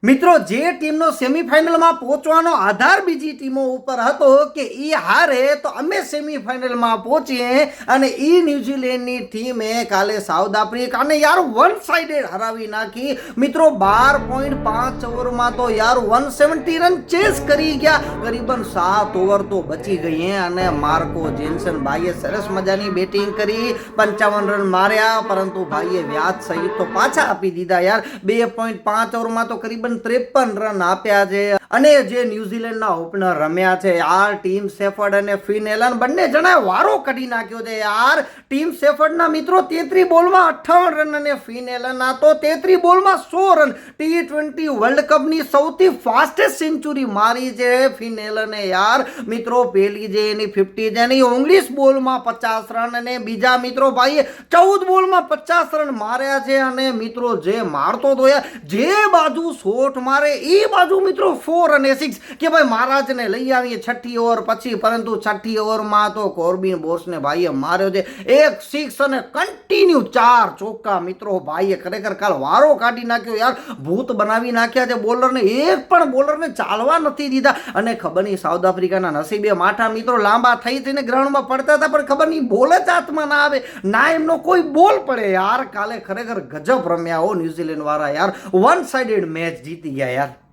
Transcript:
મિત્રો જે ટીમનો સેમીફાઇનલમાં પહોંચવાનો આધાર બીજી ટીમો ઉપર હતો કે એ હારે તો અમે સેમીફાઇનલમાં પહોંચીએ અને ન્યૂઝીલેન્ડની ટીમે કાલે સાઉથ આફ્રિકાને યાર વન સાઇડેડ હરાવી નાખી મિત્રો 12.5 ઓવરમાં તો યાર 170 રન ચેસ કરી ગયા કરીબન 7 ઓવર તો બચી ગઈ અને માર્કો જેન્સન ભાઈએ સરસ મજાની બેટિંગ કરી 55 રન માર્યા પરંતુ ભાઈએ વ્યાજ સહિત તો પાછા આપી દીધા યાર 2.5 ઓવરમાં તો કરીબન 53 રન આપ્યા છે અને જે ન્યુઝીલેન્ડના ઓપનર રમ્યા છે યાર ટીમ સેફર્ડ અને ફિન એલન બંને જણાએ વારો કાઢી નાખ્યો છે યાર ટીમ સેફર્ડના મિત્રો 33 બોલમાં 58 રન અને ફિન એલનના તો 33 બોલમાં 100 રન T20 વર્લ્ડ કપની સૌથી ફાસ્ટેસ્ટ સેન્ચુરી મારી છે ફિન એલને યાર મિત્રો પેલી જે એની 50 છે એની 19 બોલમાં 50 રન અને બીજા મિત્રો ભાઈએ 14 બોલમાં 50 રન માર્યા છે અને મિત્રો જે મારતો તો યાર જે બાજુ શોટ મારે એ બાજુ મિત્રો 4 અને 6 કે ભાઈ મહારાજને લઈ આવીએ છઠ્ઠી ઓવર પછી પરંતુ છઠ્ઠી ઓવરમાં તો કોર્બિન બોસને ભાઈએ માર્યો છે 1 6 અને કન્ટિન્યુ 4 ચોક્કા મિત્રો ભાઈએ ખરેખર કાલ વારો કાઢી નાખ્યો યાર ભૂત બનાવી નાખ્યા છે બોલરને એક પણ બોલરને ચાલવા નથી દીધા અને ખબર નહીં સાઉથ આફ્રિકાના નસીબે માઠા મિત્રો લાંબા થઈ થઈને ગ્રાઉન્ડમાં પડતા હતા પણ ખબર નહીં બોલ જ હાથમાં ના આવે ના એમનો કોઈ બોલ પડે યાર કાલે ખરેખર ગજબ રમ્યા હો ન્યુઝીલેન્ડ વાળા યાર વન સાઇડેડ મેચ જીતી ગયા યાર.